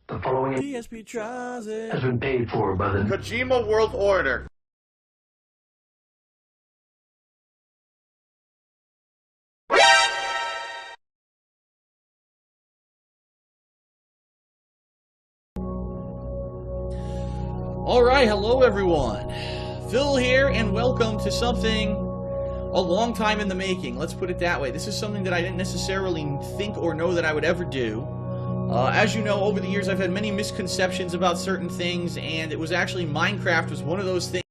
The following DSP tries it. has been paid for by the Kojima World Order. Alright, hello everyone. Phil here, and welcome to something a long time in the making. Let's put it that way. This is something that I didn't necessarily think or know that I would ever do. As you know, over the years I've had many misconceptions about certain things, and it was actually Minecraft was one of those things.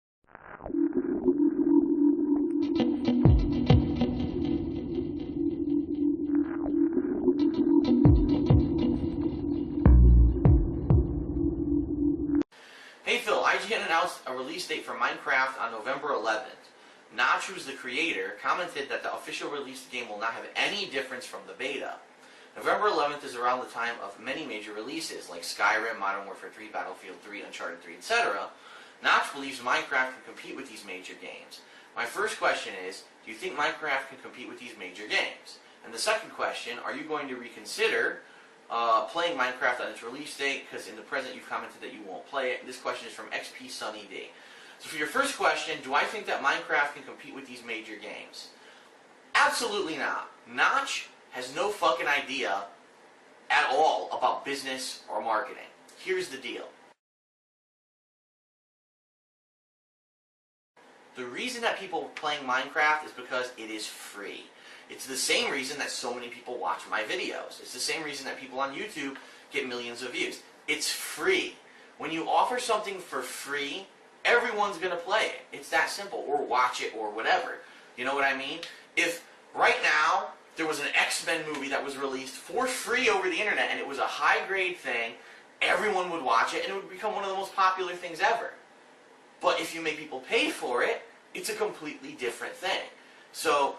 Hey Phil, IGN announced a release date for Minecraft on November 11th. Notch, who's the creator, commented that the official release game will not have any difference from the beta. November 11th is around the time of many major releases, like Skyrim, Modern Warfare 3, Battlefield 3, Uncharted 3, etc. Notch believes Minecraft can compete with these major games. My first question is, do you think Minecraft can compete with these major games? And the second question, are you going to reconsider playing Minecraft on its release date? Because in the present you've commented that you won't play it. This question is from XP Sunny D. So for your first question, do I think that Minecraft can compete with these major games? Absolutely not. Notch has no fucking idea at all about business or marketing. Here's the deal. The reason that people are playing Minecraft is because it is free. It's the same reason that so many people watch my videos. It's the same reason that people on YouTube get millions of views. It's free. When you offer something for free, everyone's going to play it. It's that simple. Or watch it or whatever. You know what I mean? If right now there was an X-Men movie that was released for free over the internet and it was a high-grade thing, everyone would watch it and it would become one of the most popular things ever. But if you make people pay for it, it's a completely different thing. So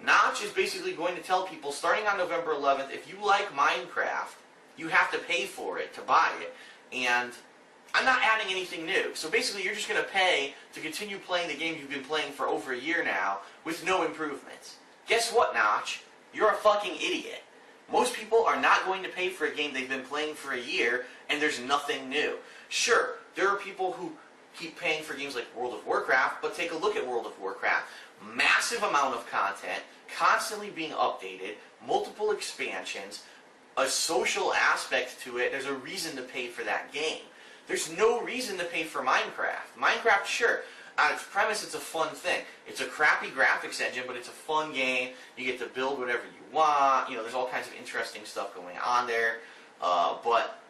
Notch is basically going to tell people, starting on November 11th, if you like Minecraft, you have to pay for it to buy it. And I'm not adding anything new. So basically you're just going to pay to continue playing the game you've been playing for over a year now with no improvements. Guess what, Notch? You're a fucking idiot. Most people are not going to pay for a game they've been playing for a year and there's nothing new. Sure, there are people who keep paying for games like World of Warcraft, but take a look at World of Warcraft. Massive amount of content, constantly being updated, multiple expansions, a social aspect to it. There's a reason to pay for that game. There's no reason to pay for Minecraft. Minecraft, sure, on its premise, it's a fun thing. It's a crappy graphics engine, but it's a fun game. You get to build whatever you want. You know, there's all kinds of interesting stuff going on there. But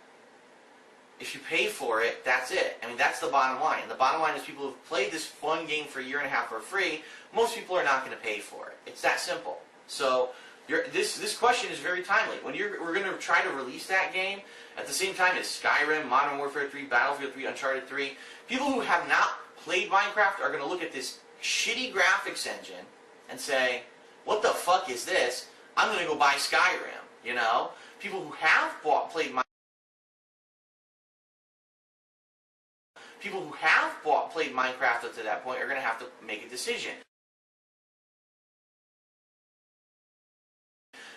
if you pay for it, that's it. I mean, that's the bottom line. And the bottom line is people who've played this fun game for a year and a half for free, most people are not going to pay for it. It's that simple. So this question is very timely. When we're going to try to release that game at the same time as Skyrim, Modern Warfare 3, Battlefield 3, Uncharted 3, people who have not played Minecraft are going to look at this shitty graphics engine and say, what the fuck is this? I'm going to go buy Skyrim, you know? People who have played Minecraft up to that point are going to have to make a decision.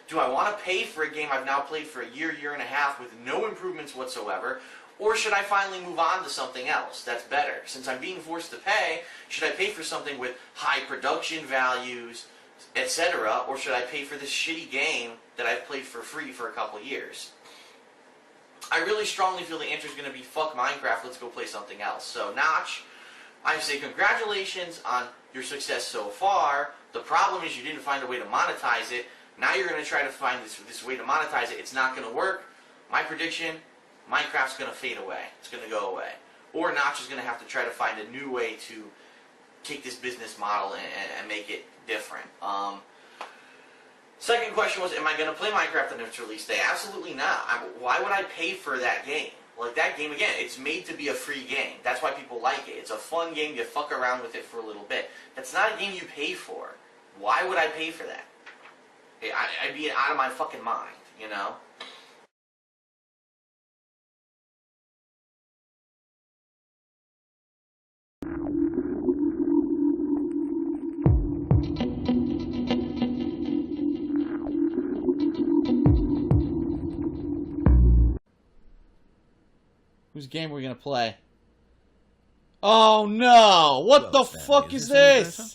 Do I want to pay for a game I've now played for a year, year and a half with no improvements whatsoever? Or should I finally move on to something else that's better? Since I'm being forced to pay, should I pay for something with high production values, etc.? Or should I pay for this shitty game that I've played for free for a couple years? I really strongly feel the answer is going to be fuck Minecraft, let's go play something else. So Notch, I say congratulations on your success so far. The problem is you didn't find a way to monetize it. Now you're going to try to find this way to monetize it. It's not going to work. My prediction, Minecraft's going to fade away. It's going to go away. Or Notch is going to have to try to find a new way to take this business model and make it different. Second question was, am I going to play Minecraft on its release day? Absolutely not. Why would I pay for that game? Like, that game, again, it's made to be a free game. That's why people like it. It's a fun game. You fuck around with it for a little bit. That's not a game you pay for. Why would I pay for that? I'd be out of my fucking mind, you know? Whose game are we gonna play? Oh no! What the Stanley, fuck is any this? better?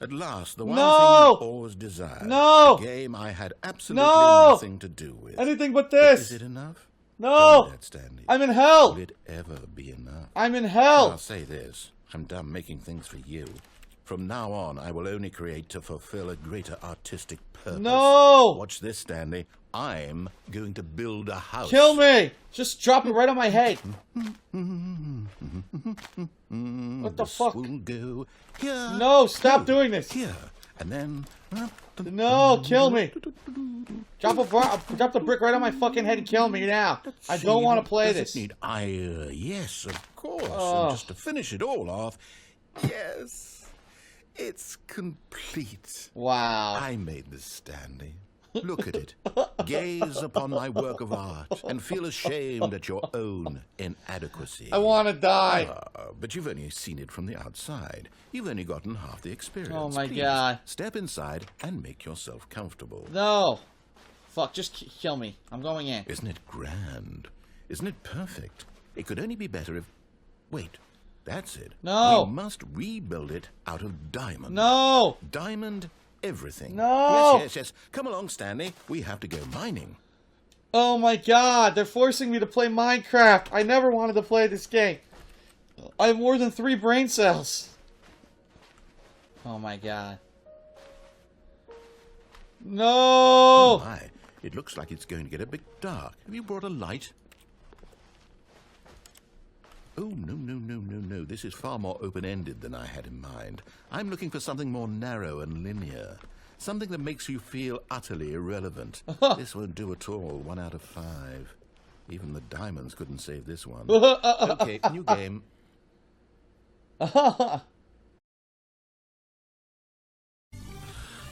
At last, the one No! thing you always desired. No! A game I had absolutely No! nothing to do with. Anything but Is this! it enough? No! Tell me that, Stanley. I'm in hell! Will it ever be enough? I'm in I'll hell! say this. I'm done making things for you. From now on, I will only create to fulfill a greater artistic purpose. No! Watch this, Stanley. I'm going to build a house. Kill me! Just drop it right on my head. What the fuck? Will go here. No, stop no, doing this. Here. And then... No, kill me. Drop the brick right on my fucking head and kill me now. I don't want to play this. Yes, of course. Oh. And just to finish it all off, yes, it's complete. Wow. I made this, Stanley. Look at it. Gaze upon my work of art and feel ashamed at your own inadequacy. I want to die. But you've only seen it from the outside. You've only gotten half the experience. Oh my Please, God. Step inside and make yourself comfortable. No. Fuck, just kill me. I'm going in. Isn't it grand? Isn't it perfect? It could only be better if... Wait, that's it. No. We must rebuild it out of diamond. No. Diamond everything. No. Yes. Come along, Stanley. We have to go mining. Oh my God, they're forcing me to play Minecraft. I never wanted to play this game. I have more than 3 brain cells. Oh my God. No! Oh my. It looks like it's going to get a bit dark. Have you brought a light? Oh, no. This is far more open-ended than I had in mind. I'm looking for something more narrow and linear. Something that makes you feel utterly irrelevant. This won't do at all. 1 out of 5. Even the diamonds couldn't save this one. Okay, new game.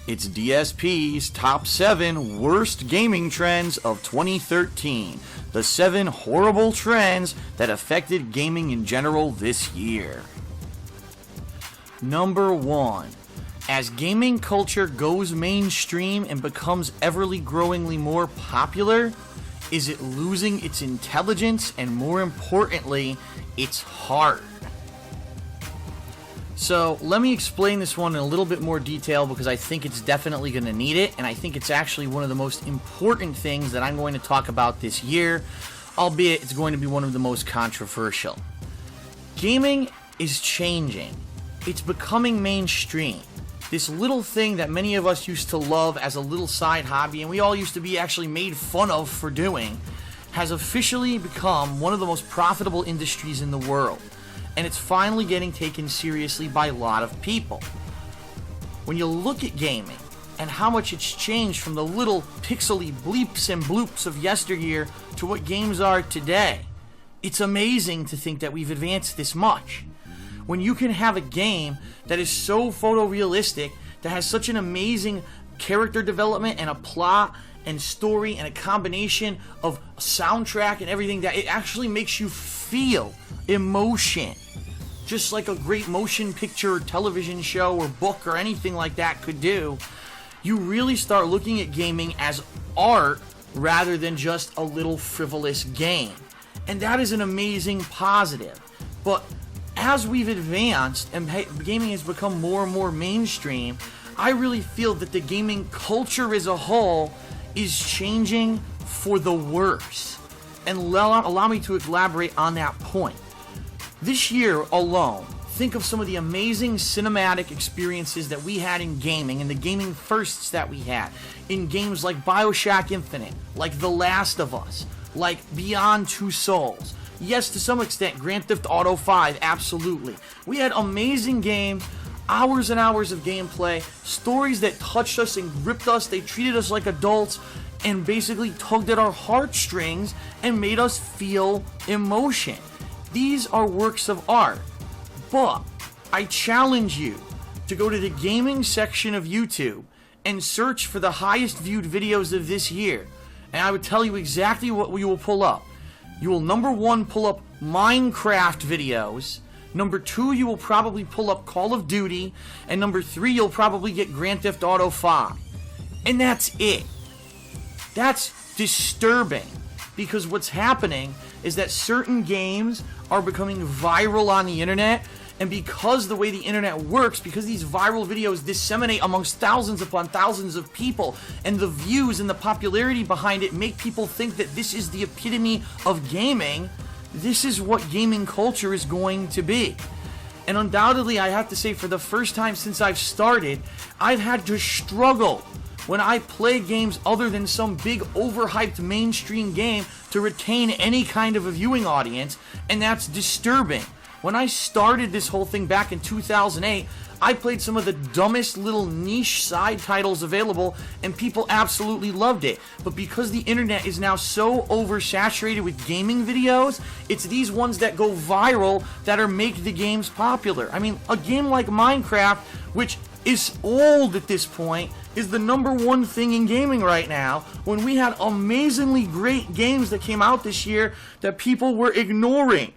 It's DSP's Top 7 Worst Gaming Trends of 2013. The 7 horrible trends that affected gaming in general this year. Number 1. As gaming culture goes mainstream and becomes everly growingly more popular, is it losing its intelligence and, more importantly, its heart? So let me explain this one in a little bit more detail because I think it's definitely going to need it, and I think it's actually one of the most important things that I'm going to talk about this year, albeit it's going to be one of the most controversial. Gaming is changing. It's becoming mainstream. This little thing that many of us used to love as a little side hobby, and we all used to be actually made fun of for doing, has officially become one of the most profitable industries in the world. And it's finally getting taken seriously by a lot of people. When you look at gaming and how much it's changed from the little pixely bleeps and bloops of yesteryear to what games are today, it's amazing to think that we've advanced this much. When you can have a game that is so photorealistic, that has such an amazing character development and a plot and story and a combination of soundtrack and everything, that it actually makes you feel emotion. Just like a great motion picture or television show or book or anything like that could do, you really start looking at gaming as art rather than just a little frivolous game. And that is an amazing positive. But as we've advanced and gaming has become more and more mainstream, I really feel that the gaming culture as a whole is changing for the worse. And allow me to elaborate on that point. This year alone, think of some of the amazing cinematic experiences that we had in gaming and the gaming firsts that we had in games like BioShock Infinite, like The Last of Us, like Beyond Two Souls. Yes, to some extent, Grand Theft Auto 5, absolutely. We had amazing games, hours and hours of gameplay, stories that touched us and gripped us. They treated us like adults and basically tugged at our heartstrings and made us feel emotion. These are works of art, but I challenge you to go to the gaming section of YouTube and search for the highest viewed videos of this year, and I would tell you exactly what you will pull up. You will, number 1, pull up Minecraft videos, number 2, you will probably pull up Call of Duty, and number 3, you'll probably get Grand Theft Auto 5. And that's it. That's disturbing. because what's happening is that certain games are becoming viral on the internet, and because the way the internet works, because these viral videos disseminate amongst thousands upon thousands of people, and the views and the popularity behind it make people think that this is the epitome of gaming, this is what gaming culture is going to be. And undoubtedly, I have to say, for the first time since I've started, I've had to struggle when I play games other than some big overhyped mainstream game to retain any kind of a viewing audience, and that's disturbing. When I started this whole thing back in 2008, I played some of the dumbest little niche side titles available, and people absolutely loved it. But because the internet is now so oversaturated with gaming videos, it's these ones that go viral that are make the games popular. I mean, a game like Minecraft, which is old at this point, is the #1 thing in gaming right now, when we had amazingly great games that came out this year that people were ignoring.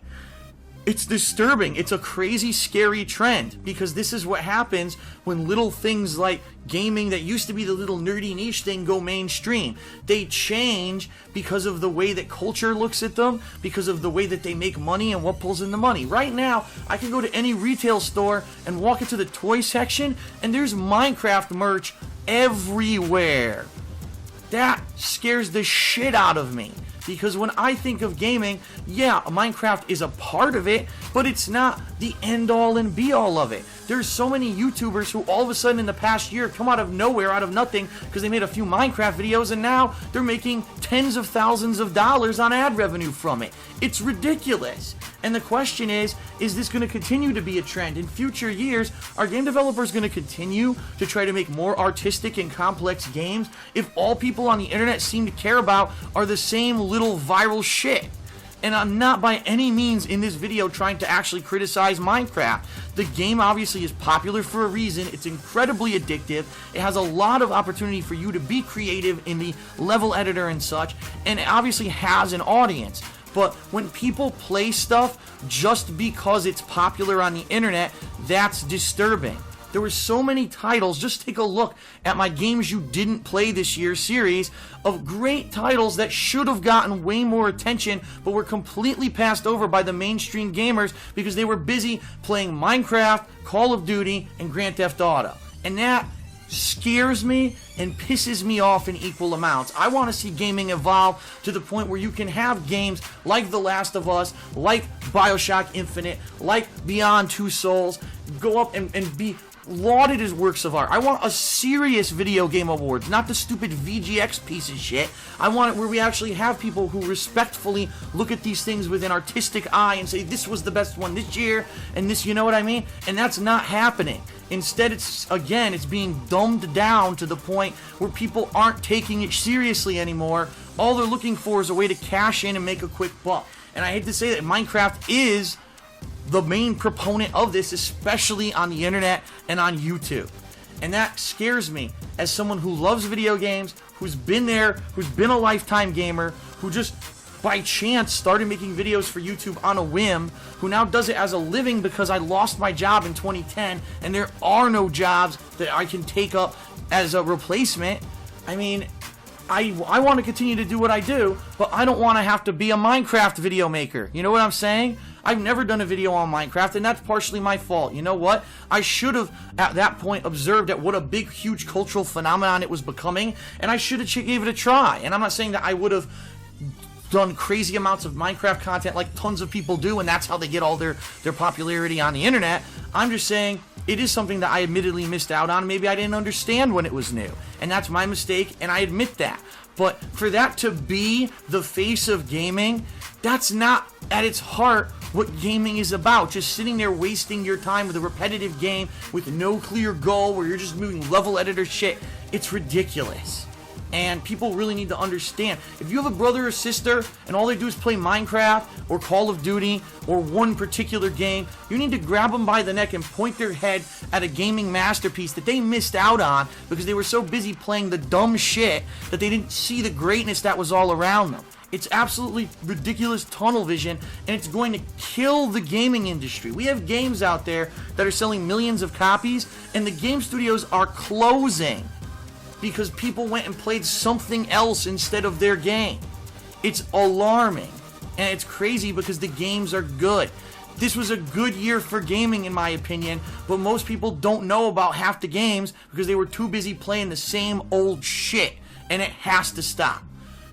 It's disturbing. It's a crazy, scary trend, because this is what happens when little things like gaming that used to be the little nerdy niche thing go mainstream. They change because of the way that culture looks at them, because of the way that they make money and what pulls in the money. Right now, I can go to any retail store and walk into the toy section, and there's Minecraft merch everywhere. That scares the shit out of me. Because when I think of gaming, yeah, Minecraft is a part of it, but it's not the end-all and be-all of it. There's so many YouTubers who all of a sudden in the past year come out of nowhere, out of nothing, because they made a few Minecraft videos, and now they're making tens of thousands of dollars on ad revenue from it. It's ridiculous. And the question is this going to continue to be a trend? In future years, are game developers going to continue to try to make more artistic and complex games if all people on the internet seem to care about are the same little viral shit? And I'm not by any means in this video trying to actually criticize Minecraft. The game obviously is popular for a reason. It's incredibly addictive. It has a lot of opportunity for you to be creative in the level editor and such, and it obviously has an audience. But when people play stuff just because it's popular on the internet, that's disturbing. There were so many titles. Just take a look at my Games You Didn't Play This Year series of great titles that should have gotten way more attention, but were completely passed over by the mainstream gamers because they were busy playing Minecraft, Call of Duty, and Grand Theft Auto. And that scares me and pisses me off in equal amounts. I want to see gaming evolve to the point where you can have games like The Last of Us, like BioShock Infinite, like Beyond Two Souls, go up and be lauded as works of art. I want a serious video game awards, not the stupid VGX piece of shit. I want it where we actually have people who respectfully look at these things with an artistic eye and say, this was the best one this year, and this, you know what I mean? And that's not happening. Instead, it's being dumbed down to the point where people aren't taking it seriously anymore. All they're looking for is a way to cash in and make a quick buck. And I hate to say that Minecraft is the main proponent of this, especially on the internet and on YouTube. And that scares me as someone who loves video games, who's been there, who's been a lifetime gamer, who just by chance started making videos for YouTube on a whim, who now does it as a living because I lost my job in 2010 and there are no jobs that I can take up as a replacement. I mean, I want to continue to do what I do, but I don't want to have to be a Minecraft video maker. You know what I'm saying? I've never done a video on Minecraft, and that's partially my fault. You know what? I should have, at that point, observed at what a big, huge cultural phenomenon it was becoming, and I should have gave it a try. And I'm not saying that I would have done crazy amounts of Minecraft content like tons of people do, and that's how they get all their popularity on the internet. I'm just saying it is something that I admittedly missed out on. Maybe I didn't understand when it was new, and that's my mistake, and I admit that. But for that to be the face of gaming, that's not at its heart what gaming is about. Just sitting there wasting your time with a repetitive game with no clear goal where you're just moving level editor shit. It's ridiculous. And people really need to understand, if you have a brother or sister and all they do is play Minecraft or Call of Duty or one particular game, you need to grab them by the neck and point their head at a gaming masterpiece that they missed out on because they were so busy playing the dumb shit that they didn't see the greatness that was all around them. It's absolutely ridiculous tunnel vision, and it's going to kill the gaming industry. We have games out there that are selling millions of copies, and the game studios are closing because people went and played something else instead of their game. It's alarming. And it's crazy because the games are good. This was a good year for gaming, in my opinion, but most people don't know about half the games because they were too busy playing the same old shit, and it has to stop.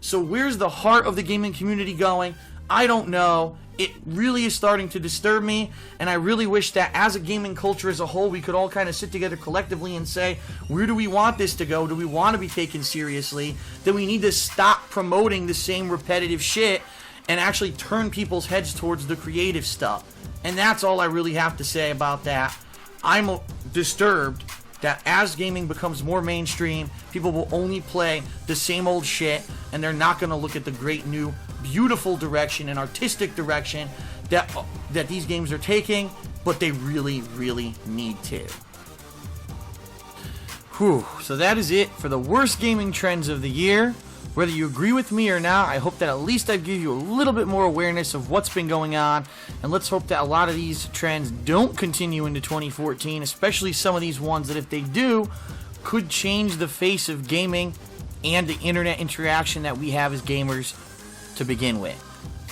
So where's the heart of the gaming community going? I don't know. It really is starting to disturb me, and I really wish that as a gaming culture as a whole, we could all kind of sit together collectively and say, where do we want this to go? Do we want to be taken seriously? Then we need to stop promoting the same repetitive shit and actually turn people's heads towards the creative stuff. And that's all I really have to say about that. I'm disturbed that as gaming becomes more mainstream, people will only play the same old shit, and they're not going to look at the great new, beautiful direction and artistic direction that these games are taking, but they really, really need to. Whew. So that is it for the worst gaming trends of the year. Whether you agree with me or not, I hope that at least I've given you a little bit more awareness of what's been going on, and let's hope that a lot of these trends don't continue into 2014, especially some of these ones that, if they do, could change the face of gaming and the internet interaction that we have as gamers to begin with.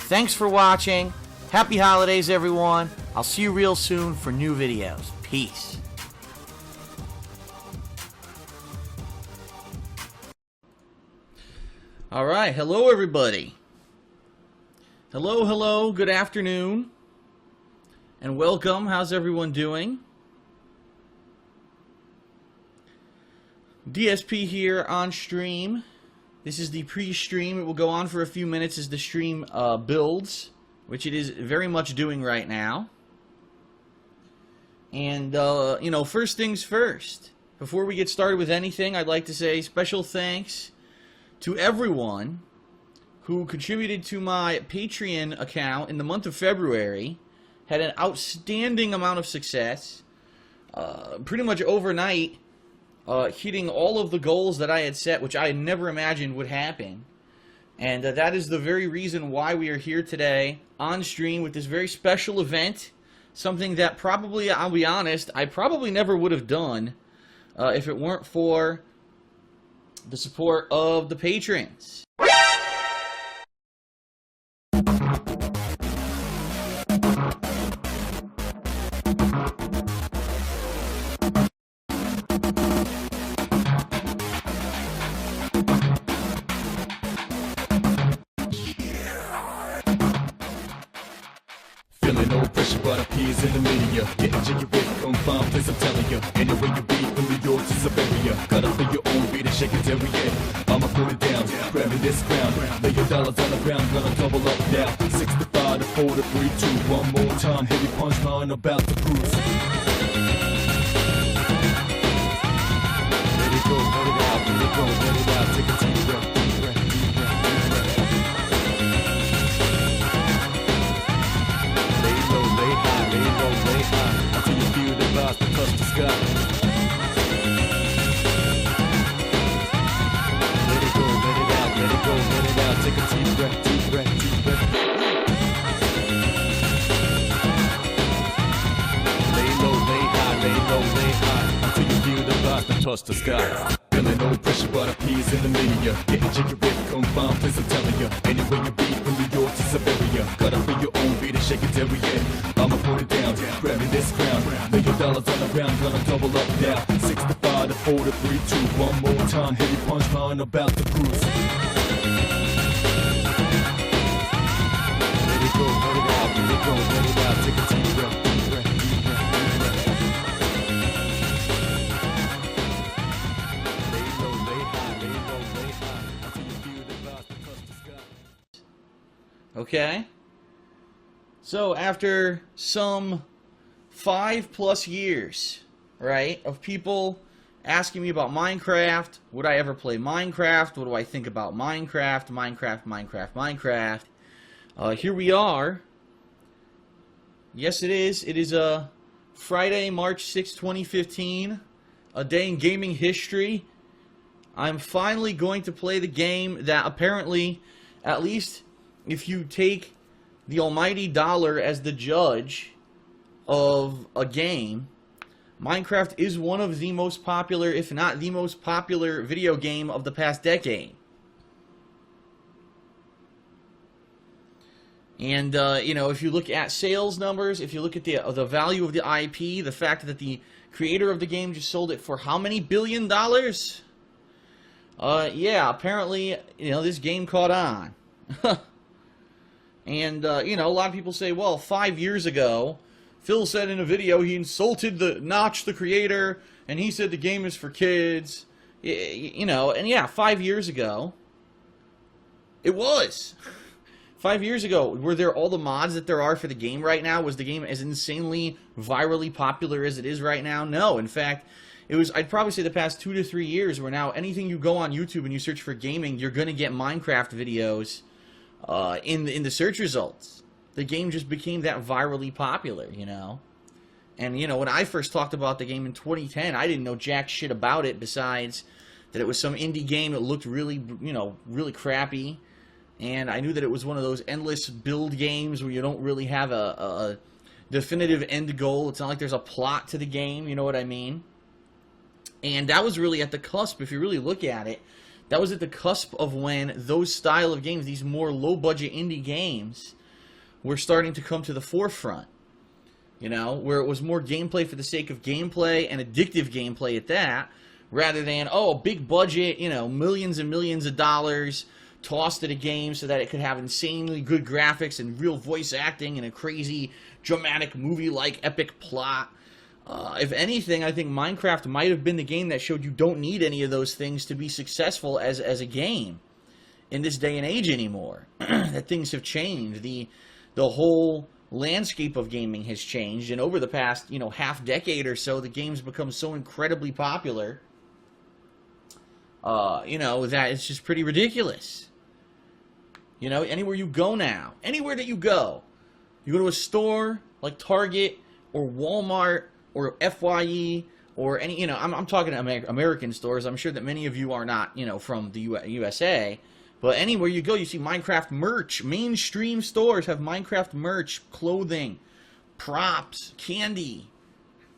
Thanks for watching. Happy holidays, everyone. I'll see you real soon for new videos. Peace. All right, hello everybody. Hello, good afternoon, and welcome. How's everyone doing? DSP here on stream. This is the pre-stream. It will go on for a few minutes as the stream builds, which it is very much doing right now. And, you know, first things first. Before we get started with anything, I'd like to say special thanks to everyone who contributed to my Patreon account in the month of February. Had an outstanding amount of success. Pretty much overnight, hitting all of the goals that I had set, which I had never imagined would happen. And that is the very reason why we are here today on stream with this very special event. Something that probably, I'll be honest, I probably never would have done if it weren't for the support of the patrons. Feeling no pressure, but appears in the media. Getting jiggy with confined place, I'm telling you. Anyway you be from New York to Siberia. Gotta feel your own beat and shake it till we end. I'ma put it down, grabbing this crown. Lay your dollars on the ground, gonna double up now. 65 to 4 to 3, 2, one more time. Heavy punchline about to cruise. Let it go, let it out, let it go, let it out. Take a deep breath, deep breath, deep breath, deep breath. Lay low, lay high, until you feel the vibes that touch the sky. Let it go, let it out, let it go, let it out. Take a deep breath, deep breath, deep breath. Lay low, lay high, until you feel the vibes that touch the sky. Feeling no pressure, but appears in the media. Getting jiggy with confined place, I'm telling you. Anyway you be from New York to Siberia. Gotta feel your own beat and shake it till we end. I'ma put it down, grabbing this crown. Lay your dollars on the ground, gonna double up now. 65 to 4 to 3, 2, one more time. Heavy punchline about to cruise. Let it go, let it out, let it go, let it out. Take a deep breath, deep breath, deep breath, deep breath. Lay low, lay high, until you feel the vibes that touch the sky. Okay? So, after some 5+ years, right, of people asking me about Minecraft, would I ever play Minecraft, what do I think about Minecraft, here we are. Yes, it is. It is Friday, March 6, 2015, a day in gaming history. I'm finally going to play the game that apparently, at least if you take the almighty dollar as the judge of a game, Minecraft is one of the most popular, if not the most popular video game of the past decade. And, you know, if you look at sales numbers, if you look at the value of the IP, the fact that the creator of the game just sold it for how many $1 billion? Yeah, apparently, you know, this game caught on. And, you know, a lot of people say, well, 5 years ago, Phil said in a video he insulted Notch, the creator, and he said the game is for kids. You know, and yeah, 5 years ago, it was. 5 years ago, were there all the mods that there are for the game right now? Was the game as insanely virally popular as it is right now? No. In fact, it was, I'd probably say the past 2 to 3 years where now anything you go on YouTube and you search for gaming, you're going to get Minecraft videos in the search results. The game just became that virally popular, you know. And, you know, when I first talked about the game in 2010, I didn't know jack shit about it besides that it was some indie game that looked really, you know, really crappy. And I knew that it was one of those endless build games where you don't really have a definitive end goal. It's not like there's a plot to the game, you know what I mean? And that was really at the cusp, if you really look at it, that was at the cusp of when those style of games, these more low-budget indie games, were starting to come to the forefront. You know, where it was more gameplay for the sake of gameplay and addictive gameplay at that, rather than, oh, big budget, you know, millions and millions of dollars tossed at a game so that it could have insanely good graphics and real voice acting and a crazy, dramatic movie-like epic plot. If anything, I think Minecraft might have been the game that showed you don't need any of those things to be successful as a game in this day and age anymore. That things have changed. The whole landscape of gaming has changed, and over the past, you know, half decade or so, the game's become so incredibly popular, you know, that it's just pretty ridiculous. You know, anywhere you go now, anywhere that you go to a store like Target or Walmart or FYE or any, you know, I'm talking American stores. I'm sure that many of you are not, you know, from the USA. But anywhere you go, you see Minecraft merch. Mainstream stores have Minecraft merch, clothing, props, candy.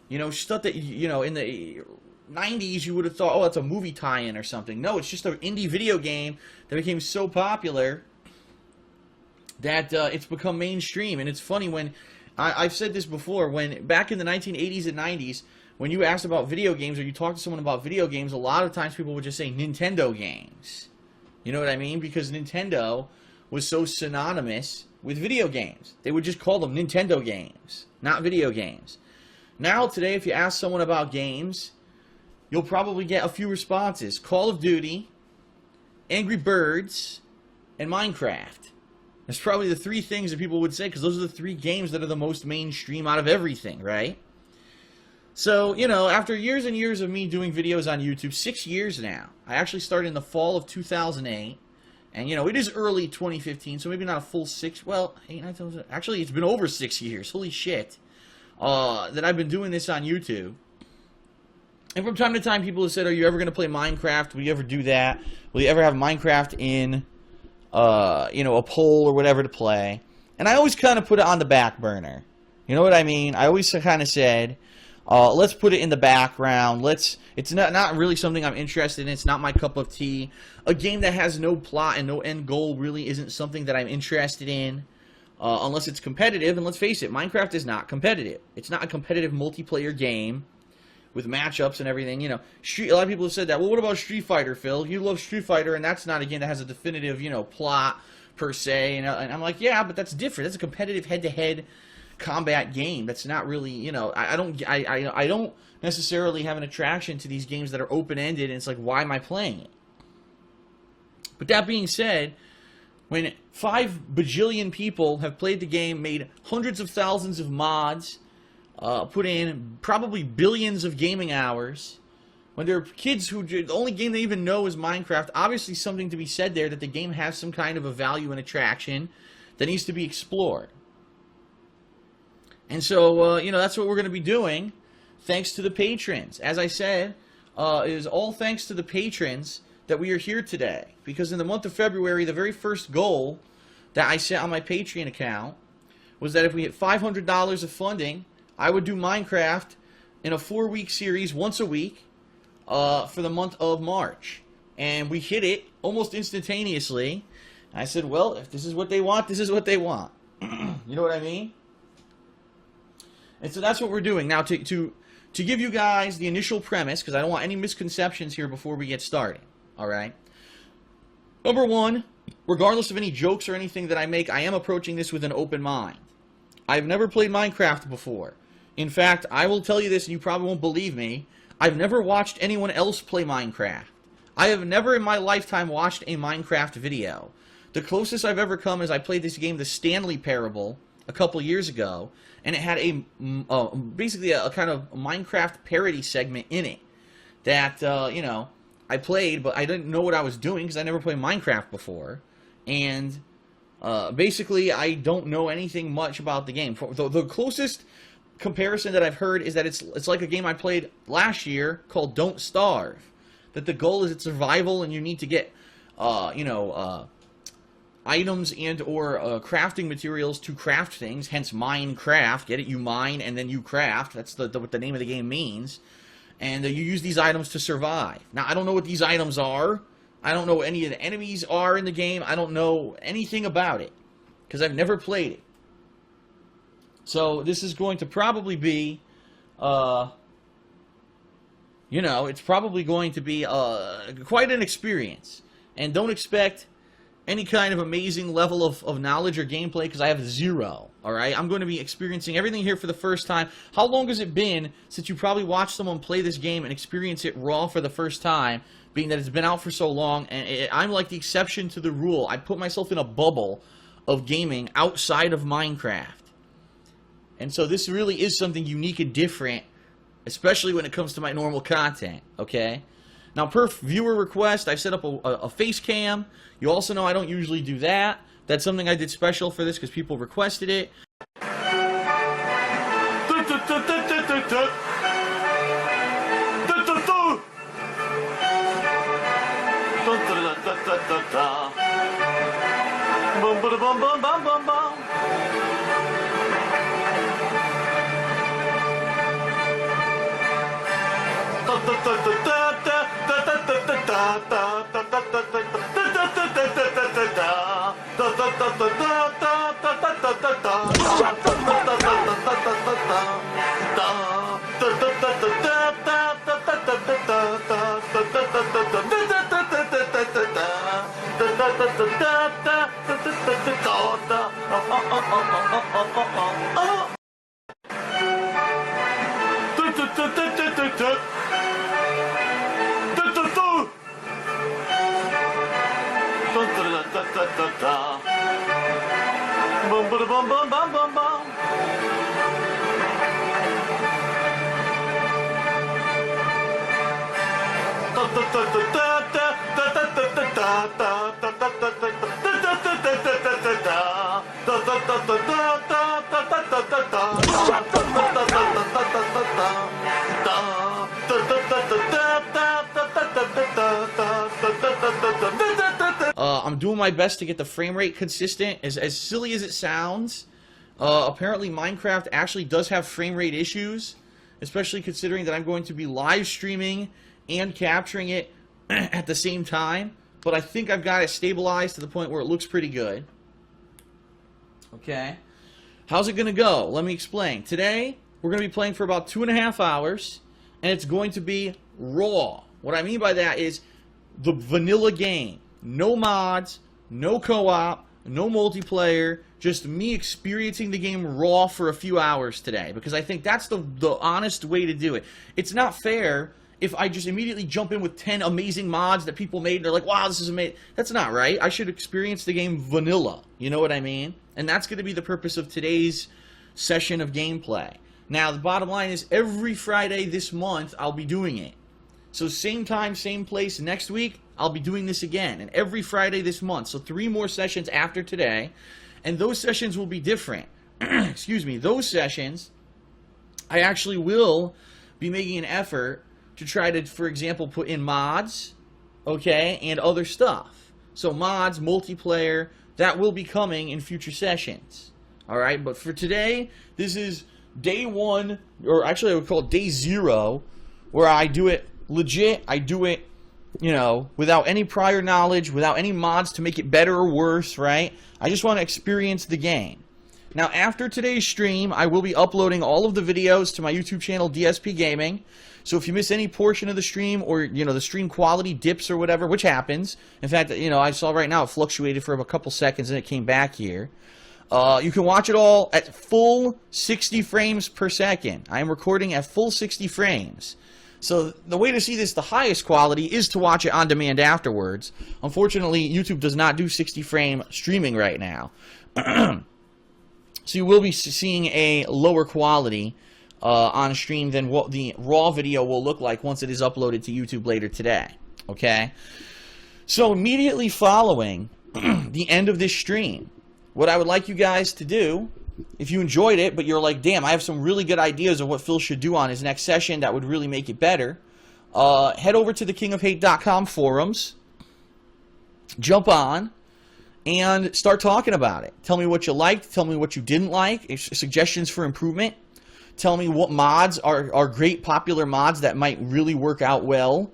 You know, stuff that, you know, in the 90s you would have thought, oh, it's a movie tie-in or something. No, it's just an indie video game that became so popular that it's become mainstream. And it's funny when, I've said this before, when back in the 1980s and 90s, when you asked about video games or you talked to someone about video games, a lot of times people would just say Nintendo games. You know what I mean? Because Nintendo was so synonymous with video games. They would just call them Nintendo games, not video games. Now, today, if you ask someone about games, you'll probably get a few responses. Call of Duty, Angry Birds, and Minecraft. That's probably the three things that people would say, because those are the three games that are the most mainstream out of everything, right? So, you know, after years and years of me doing videos on YouTube, 6 years now, I actually started in the fall of 2008, and, you know, it is early 2015, so maybe not a full 6, well, 8, 9, 10, actually, it's been over 6 years, holy shit, that I've been doing this on YouTube. And from time to time, people have said, are you ever going to play Minecraft? Will you ever do that? Will you ever have Minecraft in, you know, a poll or whatever to play? And I always kind of put it on the back burner. You know what I mean? I always kind of said, let's put it in the background. It's not really something I'm interested in. It's not my cup of tea. A game that has no plot and no end goal really isn't something that I'm interested in, unless it's competitive. And let's face it, Minecraft is not competitive. It's not a competitive multiplayer game with matchups and everything. You know, a lot of people have said that. Well, what about Street Fighter, Phil? You love Street Fighter, and that's not a game that has a definitive, you know, plot per se. And I'm like, yeah, but that's different. That's a competitive head-to-head combat game. That's not really, you know, I don't necessarily have an attraction to these games that are open-ended, and it's like, why am I playing it? But that being said, when 5 bajillion people have played the game, made hundreds of thousands of mods, put in probably billions of gaming hours, when there are kids who, the only game they even know is Minecraft, obviously something to be said there that the game has some kind of a value and attraction that needs to be explored. And so, you know, that's what we're going to be doing, thanks to the patrons. As I said, it is all thanks to the patrons that we are here today. Because in the month of February, the very first goal that I set on my Patreon account was that if we hit $500 of funding, I would do Minecraft in a 4-week series once a week for the month of March. And we hit it almost instantaneously. I said, well, if this is what they want, this is what they want. You know what I mean? And so that's what we're doing. Now, to give you guys the initial premise, because I don't want any misconceptions here before we get started, all right? Number one, regardless of any jokes or anything that I make, I am approaching this with an open mind. I've never played Minecraft before. In fact, I will tell you this, and you probably won't believe me, I've never watched anyone else play Minecraft. I have never in my lifetime watched a Minecraft video. The closest I've ever come is I played this game, The Stanley Parable, a couple years ago, and it had basically a kind of Minecraft parody segment in it that, you know, I played, but I didn't know what I was doing because I never played Minecraft before, and basically I don't know anything much about the game. The closest comparison that I've heard is that it's like a game I played last year called Don't Starve, that the goal is it's survival and you need to get, you know, items and or crafting materials to craft things, hence Minecraft. Get it? You mine and then you craft. That's what the name of the game means. And you use these items to survive. Now, I don't know what these items are. I don't know what any of the enemies are in the game. I don't know anything about it because I've never played it. So this is going to probably be, you know, it's probably going to be quite an experience. And don't expect any kind of amazing level of knowledge or gameplay because I have zero, alright? I'm going to be experiencing everything here for the first time. How long has it been since you probably watched someone play this game and experience it raw for the first time, being that it's been out for so long, and I'm like the exception to the rule. I put myself in a bubble of gaming outside of Minecraft. And so this really is something unique and different, especially when it comes to my normal content, okay? Now, per viewer request, I've set up a face cam. You also know I don't usually do that. That's something I did special for this because people requested it. I'm doing my best to get the frame rate consistent. As silly as it sounds, apparently Minecraft actually does have frame rate issues, especially considering that I'm going to be live streaming and capturing it at the same time. But I think I've got it stabilized to the point where it looks pretty good. Okay. How's it going to go? Let me explain. Today, we're going to be playing for about 2.5 hours, and it's going to be raw. What I mean by that is the vanilla game. No mods, no co-op, no multiplayer, just me experiencing the game raw for a few hours today, because I think that's the honest way to do it. It's not fair if I just immediately jump in with 10 amazing mods that people made and they're like, wow, this is amazing. That's not right. I should experience the game vanilla. You know what I mean? And that's going to be the purpose of today's session of gameplay. Now, the bottom line is every Friday this month, I'll be doing it. So same time, same place next week, I'll be doing this again. And every Friday this month. So 3 more sessions after today. And those sessions will be different. Excuse me. Those sessions, I actually will be making an effort to try to, for example, put in mods, okay, and other stuff. So mods, multiplayer, that will be coming in future sessions. Alright, but for today, this is day 1, or actually I would call it day 0, where I do it legit. I do it, you know, without any prior knowledge, without any mods to make it better or worse, right? I just want to experience the game. Now, after today's stream, I will be uploading all of the videos to my YouTube channel, DSP Gaming. So if you miss any portion of the stream, or, you know, the stream quality dips or whatever, which happens. In fact, you know, I saw right now it fluctuated for a couple seconds and it came back here. You can watch it all at full 60 frames per second. I am recording at full 60 frames. So the way to see this, the highest quality, is to watch it on demand afterwards. Unfortunately, YouTube does not do 60 frame streaming right now. So you will be seeing a lower quality on stream than what the raw video will look like once it is uploaded to YouTube later today. Okay? So immediately following the end of this stream, what I would like you guys to do, if you enjoyed it, but you're like, damn, I have some really good ideas of what Phil should do on his next session that would really make it better, head over to the kingofhate.com forums, jump on, and start talking about it. Tell me what you liked. Tell me what you didn't like. Suggestions for improvement. Tell me what mods are great, popular mods that might really work out well.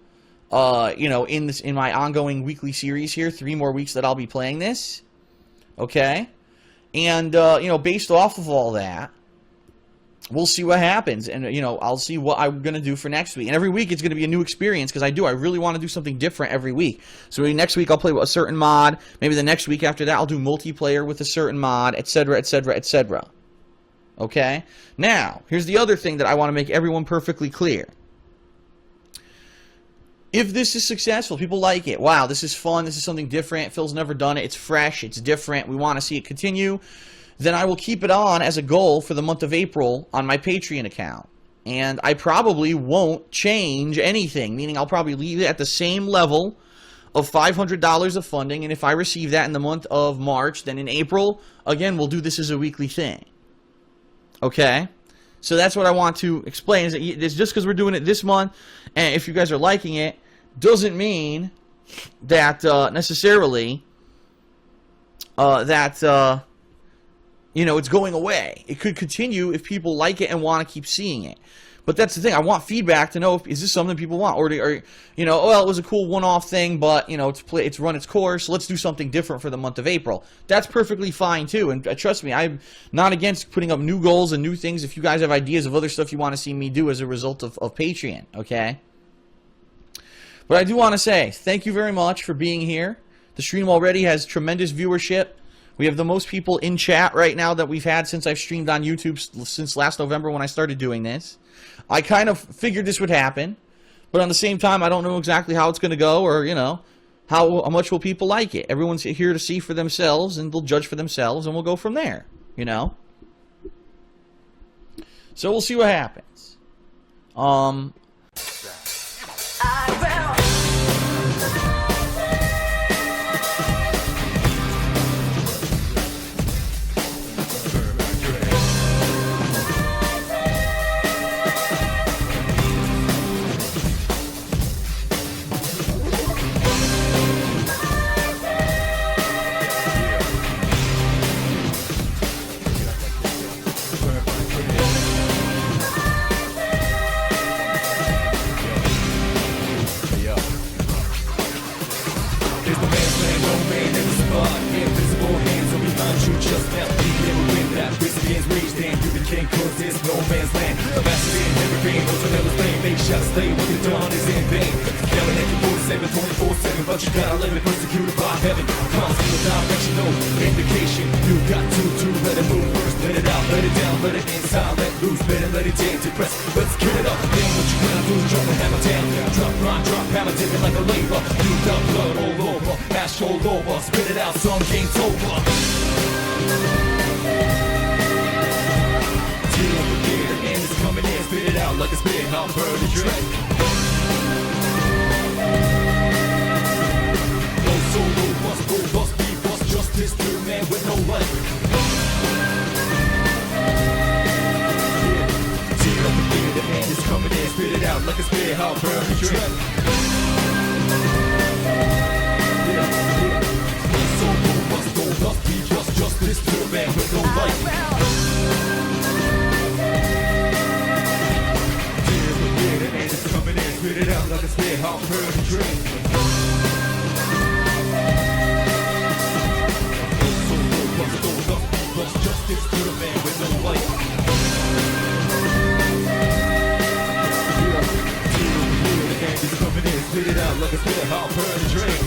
You know, in my ongoing weekly series here, 3 more weeks that I'll be playing this. Okay, and you know, based off of all that, we'll see what happens, and you know, I'll see what I'm gonna do for next week. And every week it's gonna be a new experience because I really want to do something different every week. So maybe next week I'll play with a certain mod. Maybe the next week after that I'll do multiplayer with a certain mod, etc., etc., etc. Okay. Now here's the other thing that I want to make everyone perfectly clear. If this is successful, people like it. Wow, this is fun. This is something different. Phil's never done it. It's fresh. It's different. We want to see it continue. Then I will keep it on as a goal for the month of April on my Patreon account. And I probably won't change anything, meaning I'll probably leave it at the same level of $500 of funding. And if I receive that in the month of March, then in April, again, we'll do this as a weekly thing. Okay? So that's what I want to explain, is that it's just because we're doing it this month, and if you guys are liking it, doesn't mean that necessarily you know, it's going away. It could continue if people like it and want to keep seeing it. But that's the thing. I want feedback to know, is this something people want, or you know, well, it was a cool one-off thing, but you know, it's run its course. Let's do something different for the month of April. That's perfectly fine too. And trust me, I'm not against putting up new goals and new things. If you guys have ideas of other stuff you want to see me do as a result of Patreon, okay? But I do want to say thank you very much for being here. The stream already has tremendous viewership. We have the most people in chat right now that we've had since I've streamed on YouTube since last November when I started doing this. I kind of figured this would happen, but at the same time, I don't know exactly how it's going to go, or, you know, how much will people like it. Everyone's here to see for themselves, and they'll judge for themselves, and we'll go from there, you know? So we'll see what happens. Justice justice to the man with no light. He's coming in, spit it out like a spit hot burn the drink.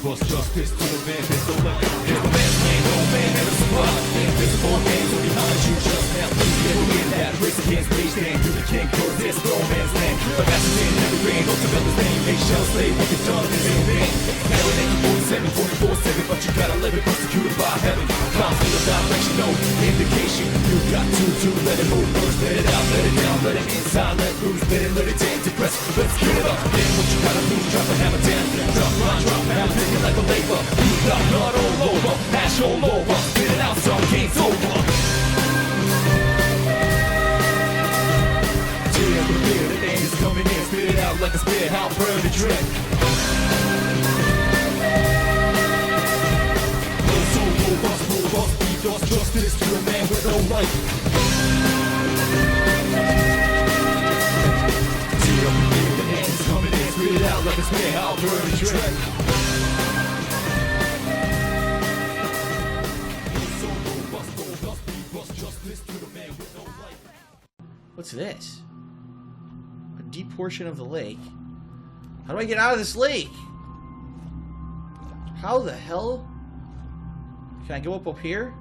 Bust justice to the man, there's no light. There's no man's name, no man ever survived. There's four games behind you just now. Please get in that race against rage, stand to the king, cause there's no man's land. But that's the sin, every rain, don't develop his name. They shall slay what they've done is in vain. Now it ain't 47, 24/7, but you gotta live it, persecuted by heaven. Bounce to the direction, no indication. You got to let it move first, let it out, let it down, let it inside, let loose, let it dance, depress. Let's get it up, then what you gotta do, drop a hammer down, drop a hammer down, like a labor. You got blood all over, hash all over, spit it out, some game's over. Tear the beer, the name is coming in, spit it out like a spit, how burn the drip. Lost justice to a man with no life. Tear up the beer, the name is coming in, spit it out like a spit, how burn the drip. What's this? A deep portion of the lake. How do I get out of this lake? How the hell? Can I go up here?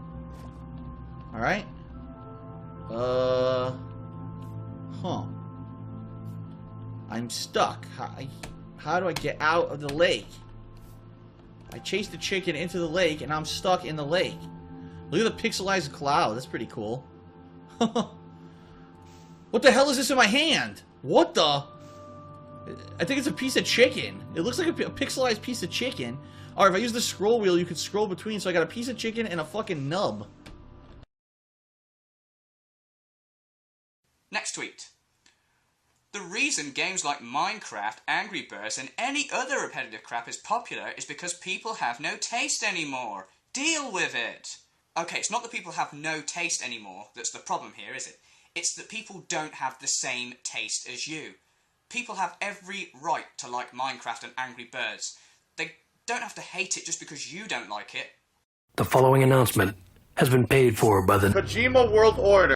Alright. Huh. I'm stuck. How do I get out of the lake? I chased the chicken into the lake and I'm stuck in the lake. Look at the pixelized cloud. That's pretty cool. What the hell is this in my hand? What the? I think it's a piece of chicken. It looks like a pixelized piece of chicken. Alright, if I use the scroll wheel, you could scroll between, so I got a piece of chicken and a fucking nub. Next tweet. The reason games like Minecraft, Angry Birds, and any other repetitive crap is popular is because people have no taste anymore. Deal with it! Okay, it's not that people have no taste anymore that's the problem here, is it? It's that people don't have the same taste as you. People have every right to like Minecraft and Angry Birds. They don't have to hate it just because you don't like it. The following announcement has been paid for by the Kojima World Order.